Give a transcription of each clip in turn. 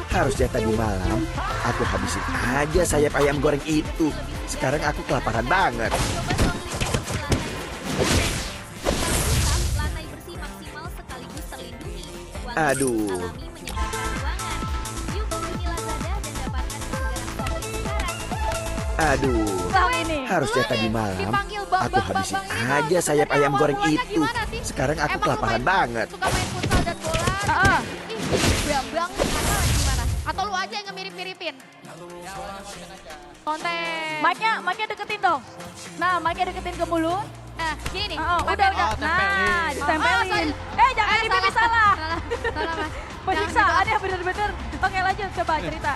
Harusnya tadi malam aku habisin aja sayap ayam goreng itu. Sekarang aku kelaparan banget. Lantai bersih maksimal sekaligus terlindungi. Aduh. Alami menyegarkan ruangan. Yuk kunjungi Lazada dan dapatkan kesegaran favorit sekarang. Aduh. Harusnya tadi malam aku habisin aja sayap ayam goreng itu. Sekarang aku kelaparan banget. Suka main futsal dan bola. Bambang atau gimana? Atau lu aja yang ngemirip-miripin? Konten. Mic-nya deketin dong. Nah, mic-nya deketin ke mulut. Nah, gini nih. Udah. Nah, ditempelin. Jangan di pipi salah. Salah, Mas. Penyiksaan ya bener-bener. Oke lanjut, coba cerita.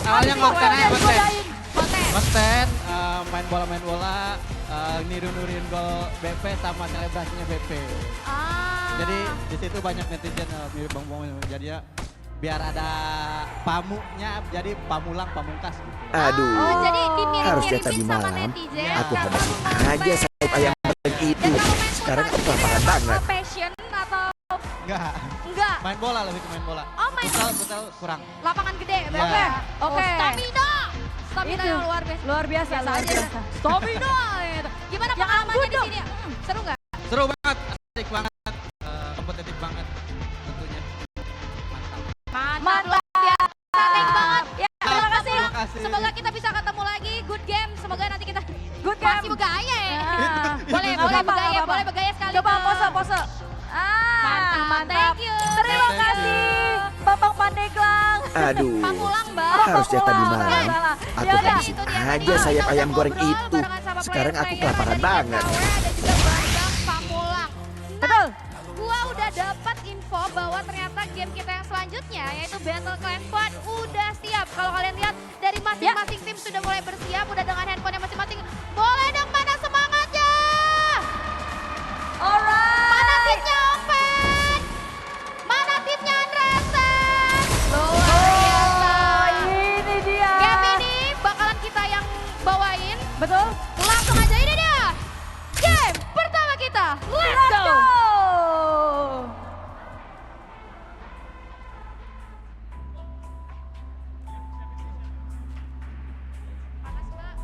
Awalnya konten aja Konten. main bola, niru-niruin gol BP sama selebrasinya BP. Jadi di situ banyak netizen mirip Bang Bong, jadi ya biar ada pamunya, jadi pamulang pamungkas. Aduh. Jadi Harusnya dimirip-miripin tadi sama malam netizen. aku Dan habisin kamu aja sayap ayam goreng itu. Sekarang aku kelaparan banget. passion atau Enggak, main bola lebih ke main bola. Oh, main Futsal kurang. lapangan gede? Iya. Oke. Stamina. Stamina Itu. yang luar biasa. Luar biasa. Stamina. Gitu. Gimana pengalamannya di sini? Seru nggak? Seru banget, asik banget, kompetitif banget tentunya. Mantap. Mantap. Luar biasa. Thank banget. Ya, terima kasih. Terima kasih. Semoga kita bisa ketemu lagi. Good game. Semoga nanti kita Good game. masih bergaya ya. Ah. Boleh Nggak apa-apa, bergaya, nggak apa-apa. boleh bergaya sekali. Coba Bang. pose. Mantap. Thank you. Terima Thank you. kasih, Bapak Pandeglang. Aduh. Pamulang, Mbak. Harusnya tadi malam Salah. aku Yaudah. habisin aja sayap ayam goreng itu. Sekarang aku kelaparan banget. Ada juga Bambang Pamulang. Betul. Gua udah dapat info bahwa ternyata game kita yang selanjutnya yaitu Battle Clan Squad udah siap. Kalau kalian lihat dari masing-masing tim sudah mulai bersiap, udah dengan handphone masing-masing. Boleh dong, mana semangatnya? Alright. Mana timnya Open? Mana timnya Andresen? Luar biasa. Ini dia. Game ini bakalan kita yang bawain. Betul. Langsung aja ini dia. Game pertama kita. Let's go. Panas, Mbak.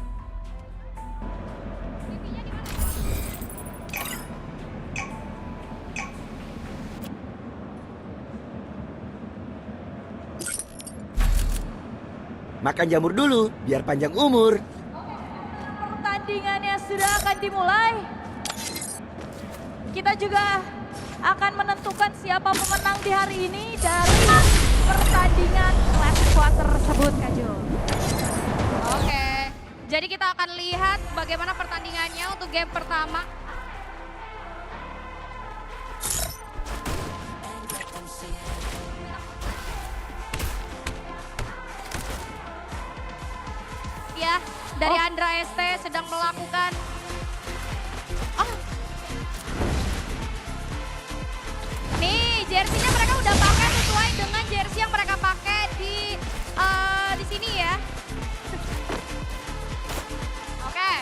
TV-nya di mana? Makan jamur dulu biar panjang umur. Pertandingannya sudah akan dimulai. Kita juga akan menentukan siapa pemenang di hari ini dari pertandingan Clash Squad tersebut, Kak Jo. Oke, jadi kita akan lihat bagaimana pertandingannya untuk game pertama. Ya, dari Andra ST sedang melakukan. Nih, jersey-nya mereka udah pakai sesuai dengan jersey yang mereka pakai di sini ya. Oke,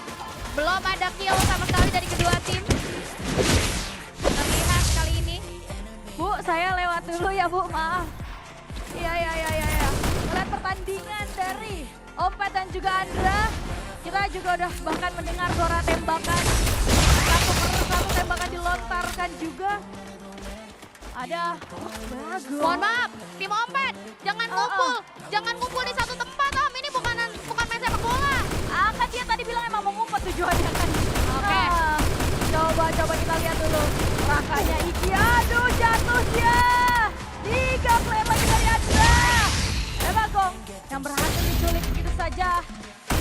belum ada kill sama sekali dari kedua tim. Terlihat kali ini. Bu, saya lewat dulu ya, Bu. Maaf. Iya. Lihat pertandingan dari Opet dan juga Andra. Kita juga udah bahkan mendengar suara tembakan. Satu per satu tembakan dilontarkan juga. Ada, bagus. Mohon maaf, tim Opet, jangan ngumpul di satu tempat, Om. Ini bukan main sepak bola. Kan dia tadi bilang emang mau ngumpet tujuannya kan. Oke. Coba kita lihat dulu. Rakanya Iki, aduh jatuh dia. 3 player lagi dari Andra. Bagong yang berhasil diculik begitu saja.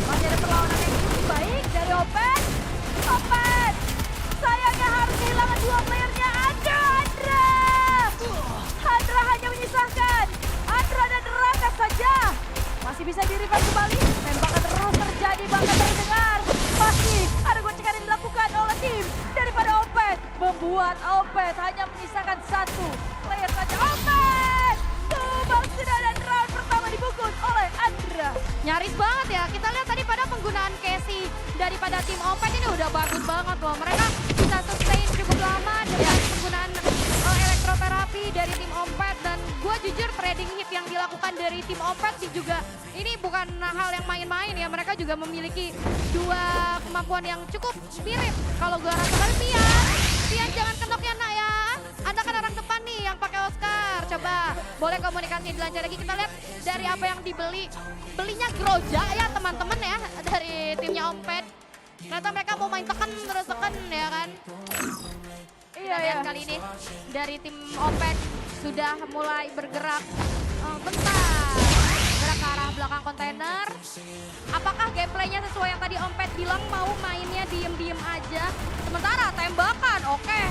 Masih ada perlawanan yang cukup baik dari Opet. Sayangnya harus kehilangan 2 playernya. Andra hanya menyisahkan Andra dan Raka saja. Masih bisa di-revive kembali. Tembakan terus terjadi, bahkan terdengar. Masih ada gocekan yang dilakukan oleh tim daripada Opet. Membuat Opet hanya menyisakan 1 sliding hit yang dilakukan dari tim Opet sih juga ini bukan hal yang main-main ya. Mereka juga memiliki dua kemampuan yang cukup mirip. Kalau gue rasa kali Pian jangan kenok ya nak ya. Anda kan orang depan nih yang pakai Oscar. Coba boleh komunikasi dilanjut lagi. Kita lihat dari apa yang dibeli. Belinya Groja ya teman-teman ya dari timnya Opet. Ternyata mereka mau main tekan terus tekan ya kan. Iya ya. Kali ini dari tim Opet sudah mulai bergerak. Bentar. Bergerak ke arah belakang kontainer. Apakah gameplaynya sesuai yang tadi Opet bilang mau mainnya diem-diem aja. Sementara tembakan oke.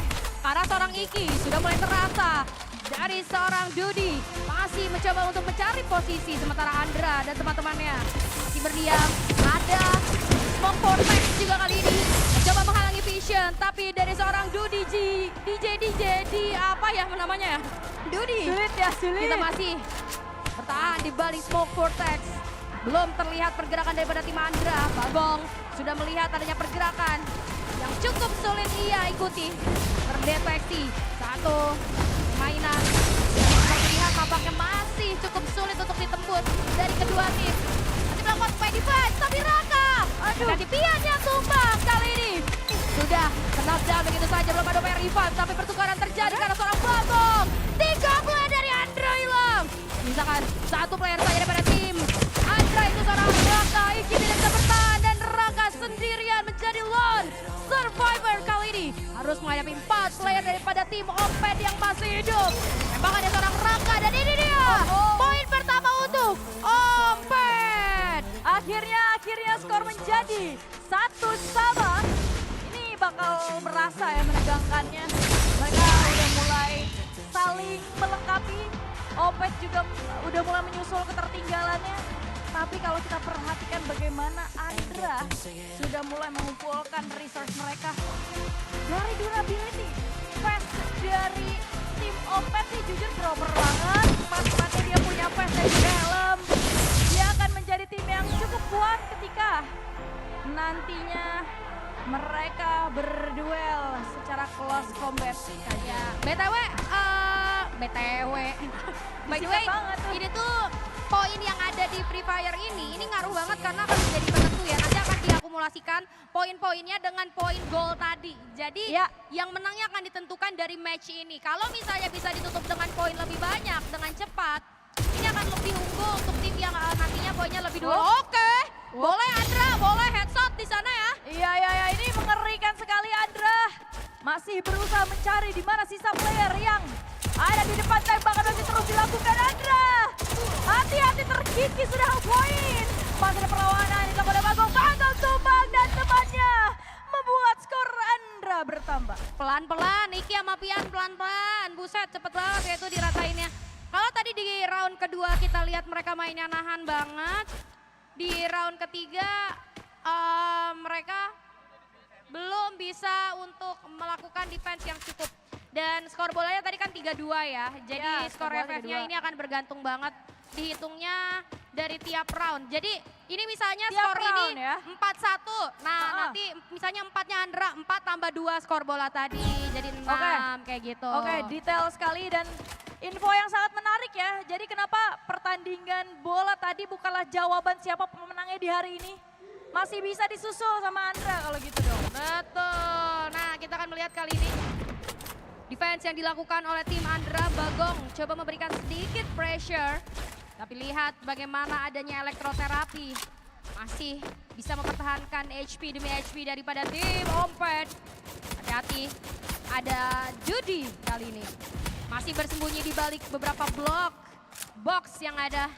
Karena seorang Iki sudah mulai terasa. Dari seorang Dudi masih mencoba untuk mencari posisi. Sementara Andra dan teman-temannya masih berdiam. Ada Smoke Vortex juga kali ini. Coba menghalangi Vision. Tapi dari seorang Dudi DJ di apa ya namanya ya? Dudi. Sulit ya, sulit. Kita masih bertahan di balik Smoke Vortex. Belum terlihat pergerakan daripada tim Andra. Bagong sudah melihat adanya pergerakan yang cukup sulit ia ikuti. Terdeteksi satu mainan yang terlihat tampaknya masih cukup sulit untuk ditembus dari kedua tim. Nanti melakukan spy defense, tapi Raka. Aduh, di Pian yang tumbang kali ini. Sudah kena down begitu saja, belum ada upaya revive. Tapi pertukaran terjadi karena seorang Bagong. 3 player dari Andra hilang. Misalkan satu player saja daripada tim Andra itu seorang Raka. Iki tidak bisa bertahan dan Raka sendirian menjadi lone survivor kali ini. Harus menghadapi 4 player daripada tim Opet yang masih hidup. Tembakan dari seorang Raka dan ini dia. Poin pertama untuk Opet. Akhirnya skor menjadi 1-1. Ini bakal merasa ya menegangkannya. Mereka udah mulai saling melengkapi. Opet juga udah mulai menyusul ketertinggalannya. Tapi kalau kita perhatikan bagaimana Andra sudah mulai mengumpulkan resource mereka. Dari durability, fast dari tim Opet sih jujur proper banget. Pas-pasnya dia punya fast dan juga helm. Dia akan menjadi tim yang cukup kuat ketika nantinya mereka berduel secara close combat. Ya, BTW, by the way, ini tuh poin yang ada di Free Fire ini ngaruh banget karena akan menjadi penentu ya. Nanti akan diakumulasikan poin-poinnya dengan poin gol tadi. Jadi yang menangnya akan ditentukan dari match ini. Kalau misalnya bisa ditutup dengan poin lebih banyak, dengan cepat, ini akan lebih unggul untuk tim yang nantinya poinnya lebih dulu. Oke, boleh Andra, boleh headshot di sana ya. Iya, ini mengerikan sekali Andra. Masih berusaha mencari di mana sisa player yang ada di depan. Tembakan masih terus dilakukan Andra. Hati-hati terkikis sudah poin. Masih ada perlawanan dilakukan oleh Bagong. Bagong tumbang dan temannya membuat skor Andra bertambah. Pelan-pelan, Iki sama Pian pelan-pelan. Buset, cepet banget ya itu dirasainnya. Kalau tadi di round kedua kita lihat mereka mainnya nahan banget. Di round ketiga mereka belum bisa untuk melakukan defense yang cukup. Dan skor bolanya tadi kan 3-2 ya. Jadi skor FF-nya ini akan bergantung banget dihitungnya dari tiap round. Jadi ini misalnya tiap skor round, ini ya? 4-1. Nah nanti misalnya 4-nya Andra, 4 tambah 2 skor bola tadi. Jadi 6 kayak gitu. Oke, detail sekali dan info yang sangat menarik ya. Jadi kenapa pertandingan bola tadi bukanlah jawaban siapa pemenangnya di hari ini. Masih bisa disusul sama Andra kalau gitu dong. Betul. Nah kita akan melihat kali ini defense yang dilakukan oleh tim Andra. Bagong coba memberikan sedikit pressure. Tapi lihat bagaimana adanya elektroterapi. Masih bisa mempertahankan HP demi HP daripada tim Opet. Hati-hati, ada Dudi kali ini. Masih bersembunyi di balik beberapa blok box yang ada.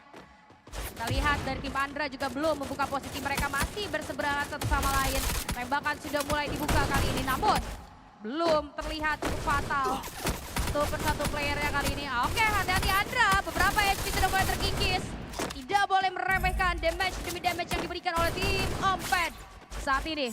Kita lihat dari tim Andra juga belum membuka posisi, mereka masih berseberangan satu sama lain. Tembakan sudah mulai dibuka kali ini, namun belum terlihat cukup fatal. Satu persatu playernya kali ini. Oke, hati-hati Andra, beberapa HP sudah mulai terkikis. Tidak boleh meremehkan damage demi damage yang diberikan oleh tim Opet. Saat ini,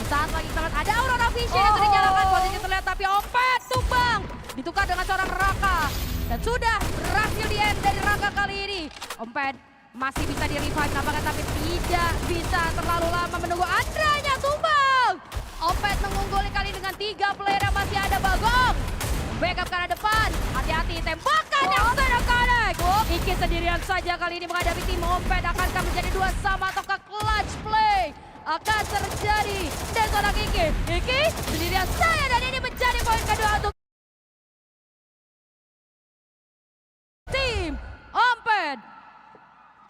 saat lagi sangat ada Aurora Vision yang sudah dinyalakan, posisi terlihat tapi Opet tumbang. Ditukar dengan seorang Raka. Dan sudah berhasil di end dari Raka kali ini. Opet masih bisa di-revive nampaknya tapi tidak bisa terlalu lama menunggu. Andranya tumbang. Opet mengungguli kali dengan 3 player yang masih ada. Bagong backup ke arah depan. Hati-hati tembakan yang sudah connect. Sendirian saja kali ini menghadapi tim Omped. Akankah menjadi 2 sama ataukah clutch play akan terjadi? Dan seorang Iki sendirian saja dan ini menjadi poin kedua untuk tim Omped.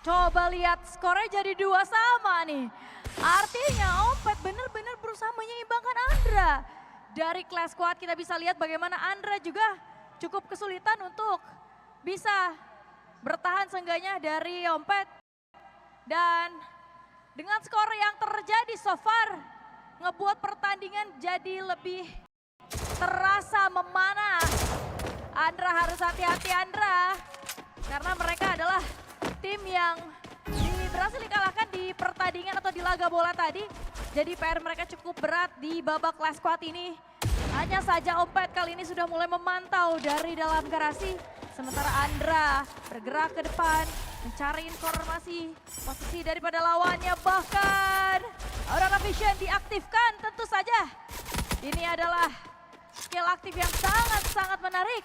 Coba lihat skornya jadi 2 sama nih. Artinya Omped benar-benar berusaha menyeimbangkan Andra. Dari Class Squad kita bisa lihat bagaimana Andra juga cukup kesulitan untuk bisa bertahan seenggaknya dari Omped. Dan dengan skor yang terjadi so far, ngebuat pertandingan jadi lebih terasa memanah. Andra harus hati-hati Andra, karena mereka adalah tim yang berhasil dikalahkan di pertandingan atau di laga bola tadi. Jadi PR mereka cukup berat di babak Class Squad ini. Hanya saja Omped kali ini sudah mulai memantau dari dalam garasi. Sementara Andra bergerak ke depan, mencari informasi posisi daripada lawannya. Bahkan Aurora Vision diaktifkan tentu saja. Ini adalah skill aktif yang sangat-sangat menarik.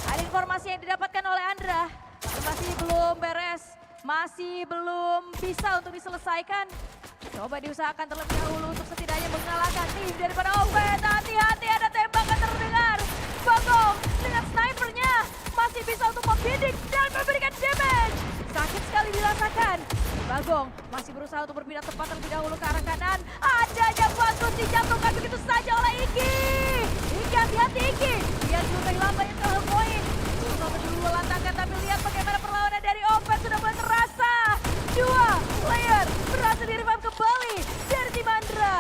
Ada informasi yang didapatkan oleh Andra, masih belum beres, masih belum bisa untuk diselesaikan. Coba diusahakan terlebih dahulu untuk setidaknya mengalahkan tim daripada Omped. Hati-hati, ada tembakan terdengar. Bagong dengan snipernya masih bisa untuk membidik dan memberikan damage. Sakit sekali dirasakan. Bagong masih berusaha untuk berpindah tepat terlebih dahulu ke arah kanan. Ada yang bagus dijatuhkan begitu saja oleh Iki. Iki, hati-hati Iki. Dia juga kehilangan banyak poin. Coba berdua lantakan, tapi lihat bagaimana perlawanan dari Omped sudah mulai terasa. 2 player berhasil di-revive kembali dari tim Andra.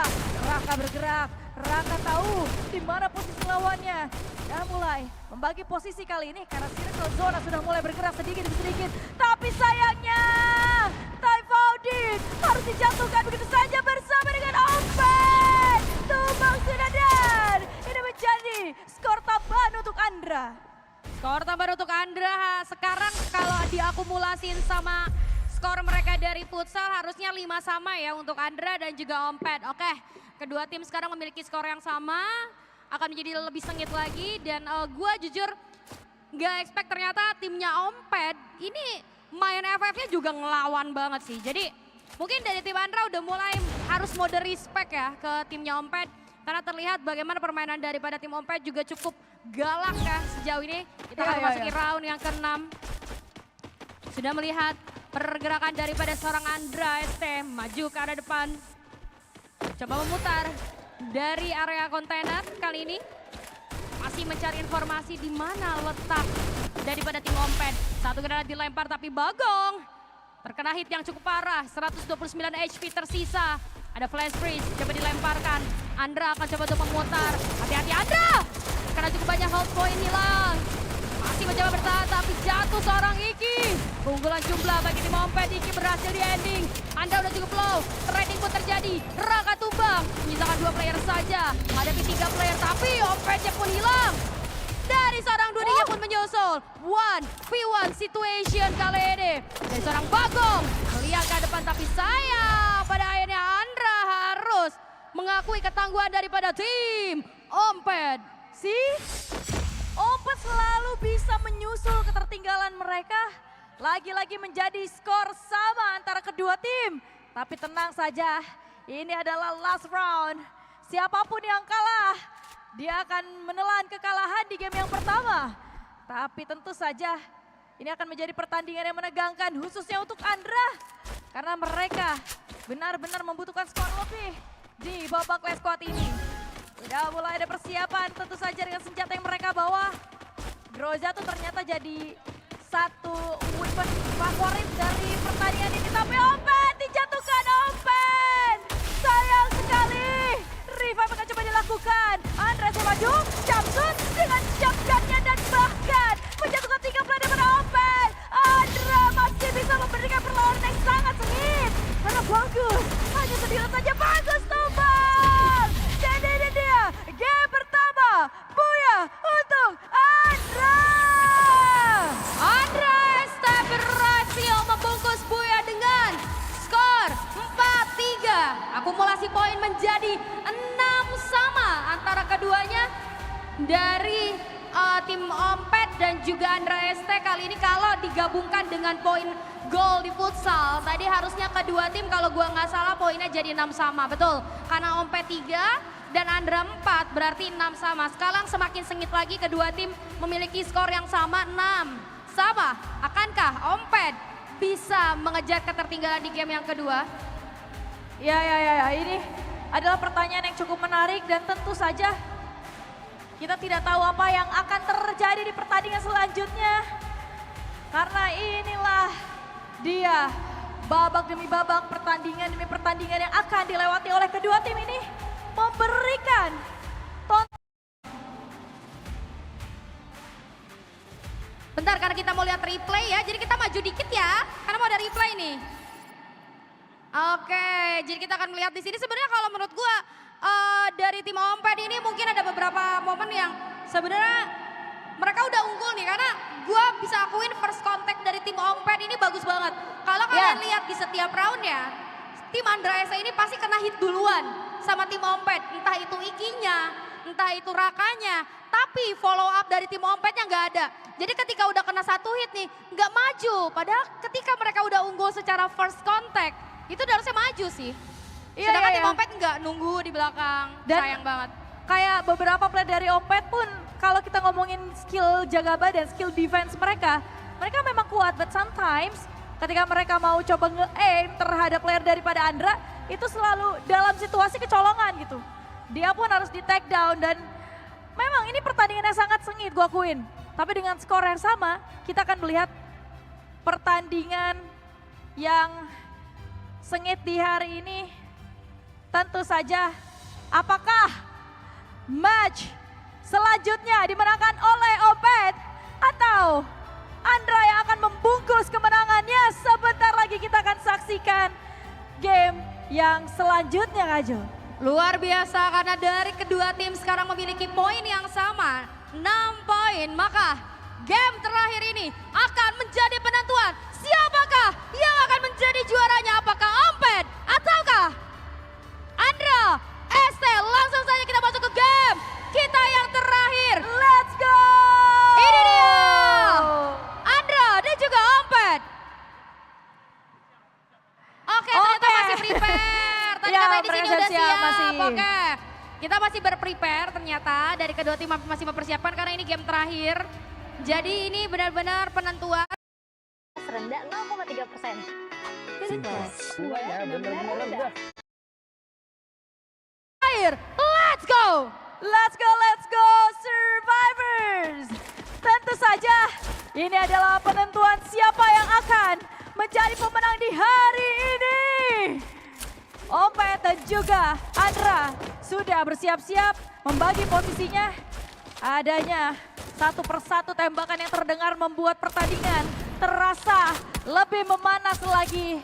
Raka bergerak, Raka tahu di mana posisi lawannya. Dan mulai membagi posisi kali ini karena circle zona sudah mulai bergerak sedikit demi sedikit. Tapi sayangnya Typhoon harus dijatuhkan begitu saja bersama dengan Omped. Tumbang sudah dan ini menjadi skor tambahan untuk Andra. Skor tambahan untuk Andra sekarang kalau diakumulasin sama skor mereka dari futsal harusnya 5 sama ya untuk Andra dan juga Omped. Oke, kedua tim sekarang memiliki skor yang sama, akan menjadi lebih sengit lagi. Dan gue jujur gak expect ternyata timnya Omped ini main FF-nya juga ngelawan banget sih. Jadi mungkin dari tim Andra udah mulai harus mode respect ya ke timnya Omped. Karena terlihat bagaimana permainan daripada tim Omped juga cukup galak ya sejauh ini. Kita akan memasuki round yang ke-6. Sudah melihat pergerakan daripada seorang Andra ST maju ke arah depan. Coba memutar dari area kontainer kali ini. Masih mencari informasi di mana letak daripada tim Omped. Satu granat dilempar tapi Bagong terkena hit yang cukup parah. 129 HP tersisa. Ada flash freeze, coba dilemparkan. Andra akan coba untuk memutar. Hati-hati Andra! Karena cukup banyak health point hilang. Masih mencoba bertahan tapi jatuh seorang Iki. Keunggulan jumlah bagi tim Omped. Iki berhasil di ending. Andra udah cukup low. Trading pun terjadi. Raka tumbang. Menyisakan 2 player saja. Hadapi 3 player tapi Ompednya pun hilang. Dari seorang Dunia pun menyusul. 1v1 situation kali ini. Dari seorang Bagong. Melihat ke depan tapi sayang. Pada akhirnya Andra harus mengakui ketangguhan daripada tim Omped. Omped selalu bisa menyusul ketertinggalan mereka. Lagi-lagi menjadi skor sama antara kedua tim. Tapi tenang saja, ini adalah last round. Siapapun yang kalah, dia akan menelan kekalahan di game yang pertama. Tapi tentu saja, ini akan menjadi pertandingan yang menegangkan khususnya untuk Andra. Karena mereka benar-benar membutuhkan skor lebih di babak Class Squad ini. Sudah mulai ada persiapan tentu saja dengan senjata yang mereka bawa. Groza tuh ternyata jadi satu weapon favorit dari pertandingan ini. Tapi Omped dijatuhkan Omped. Sayang sekali. Revive akan coba dilakukan. Andres yang maju, jumpsuit dengan jump-gunnya dan bahkan menjatuhkan 3 player daripada Omped. Andra masih bisa memberikan perlawanan yang sangat sengit. Karena bagus, hanya sendirian saja bagus tumbang. Dan ini dia, game pertama, Buya untuk Andra. Andra ST berhasil membungkus Buya dengan skor 4-3. Akumulasi poin menjadi 6 sama antara keduanya dari tim Ompet dan juga Andra ST kali ini kalau digabungkan dengan poin gol di futsal. Tadi harusnya kedua tim kalau gua nggak salah poinnya jadi 6 sama, betul. Karena Ompet 3 dan Andra 4 berarti 6 sama. Sekarang semakin sengit lagi kedua tim memiliki skor yang sama 6 sama. Akankah Ompet bisa mengejar ketertinggalan di game yang kedua? Ya, ini adalah pertanyaan yang cukup menarik dan tentu saja kita tidak tahu apa yang akan terjadi di pertandingan selanjutnya. Karena inilah dia babak demi babak, pertandingan demi pertandingan yang akan dilewati oleh kedua tim ini. Memberikan Bentar, karena kita mau lihat replay ya, jadi kita maju dikit ya, karena mau ada replay nih. Oke, jadi kita akan melihat di sini. Sebenarnya kalau menurut gua dari tim Ompet ini mungkin ada beberapa momen yang sebenarnya mereka udah unggul nih, karena gua bisa akuin first contact dari tim Ompet ini bagus banget. Kalau kalian lihat di setiap roundnya, tim Andra SE ini pasti kena hit duluan sama tim Ompet, entah itu Ikinya, entah itu Rakanya, tapi follow up dari tim Ompetnya nggak ada. Jadi ketika udah kena satu hit nih, nggak maju. Padahal ketika mereka udah unggul secara first contact, itu udah harusnya maju sih. Sedangkan tim Ompet nggak nunggu di belakang, Dan sayang banget. kayak beberapa player dari Ompet pun kalau kita ngomongin skill jaga badan, skill defense mereka memang kuat, but sometimes ketika mereka mau coba nge-aim terhadap player daripada Andra, itu selalu dalam situasi kecolongan gitu. Dia pun harus di take down dan memang ini pertandingan yang sangat sengit gue akuin. Tapi dengan skor yang sama, kita akan melihat pertandingan yang sengit di hari ini. Tentu saja, apakah match selanjutnya dimenangkan oleh Ompet atau Andra yang akan membungkus kemenangannya? Sebentar lagi kita akan saksikan game yang selanjutnya, Kak Jo. Luar biasa karena dari kedua tim sekarang memiliki poin yang sama, 6 poin. Maka game terakhir ini akan menjadi penentuan siapakah yang akan menjadi juaranya. Apakah Ompet ataukah Andra ST? Langsung saja kita masuk ke game kita yang terakhir. Let's go! Ini dia Andra dan juga Ompet. Oke, ternyata masih prepare. Tadi Ya, katanya di sini mereka udah siap. masih. Oke. Kita masih berprepare ternyata dari kedua tim masih mempersiapkan karena ini game terakhir. Jadi ini benar-benar penentuan. Rendah 0,3%. Terakhir, let's go! Let's go Survivors! Tentu saja ini adalah penentuan siapa yang akan menjadi pemenang di hari ini. Ompet dan juga Andra sudah bersiap-siap membagi posisinya. Adanya satu persatu tembakan yang terdengar membuat pertandingan terasa lebih memanas lagi.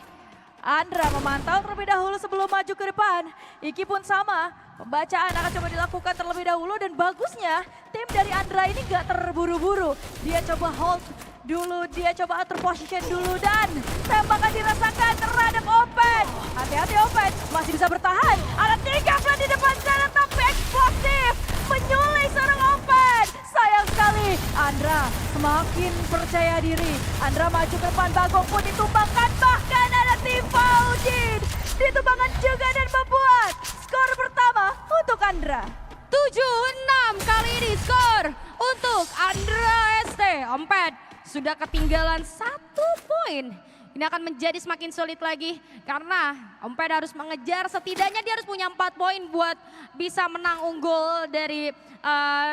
Andra memantau terlebih dahulu sebelum maju ke depan. Iki pun sama, pembacaan akan coba dilakukan terlebih dahulu dan bagusnya tim dari Andra ini gak terburu-buru. Dia coba hold dulu, dia coba atur position dulu dan tembakan dirasakan terhadap Ompet. Hati-hati Ompet, masih bisa bertahan. Ada 3 plan di depan sana tapi eksplosif menyuling seorang Ompet. Sayang sekali, Andra semakin percaya diri. Andra maju ke depan, Bagong pun ditumbangkan, bahkan ada tim Faudin ditumbangkan juga dan membuat skor pertama untuk Andra. 7-6 kali ini skor untuk Andra ST. Ompet sudah ketinggalan 1 poin. Ini akan menjadi semakin sulit lagi karena Ompet harus mengejar, setidaknya dia harus punya 4 poin buat bisa menang unggul dari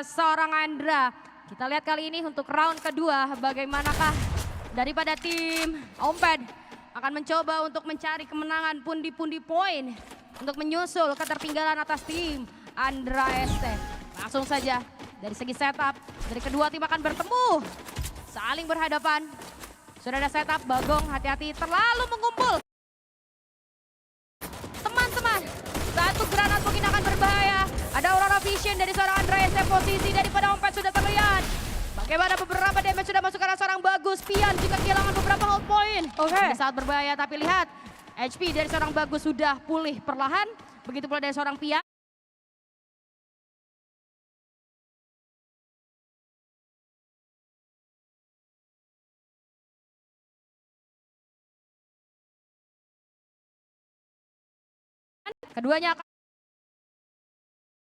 seorang Andra. Kita lihat kali ini untuk round kedua bagaimanakah daripada tim Ompet akan mencoba untuk mencari kemenangan pundi-pundi poin untuk menyusul ketertinggalan atas tim Andra ST. Langsung saja dari segi setup dari kedua tim akan bertemu, saling berhadapan. Sudah ada setup, Bagong hati-hati terlalu mengumpul. Teman-teman, satu granat mungkin akan berbahaya. Ada Aurora Vision dari seorang Andra ST, posisi daripada Ompet sudah terlihat. Bagaimana beberapa damage sudah masuk ke arah seorang Bagus. Pian juga kehilangan beberapa hold point. Ini sangat berbahaya, tapi lihat HP dari seorang Bagus sudah pulih perlahan. Begitu pula dari seorang Pian. Keduanya akan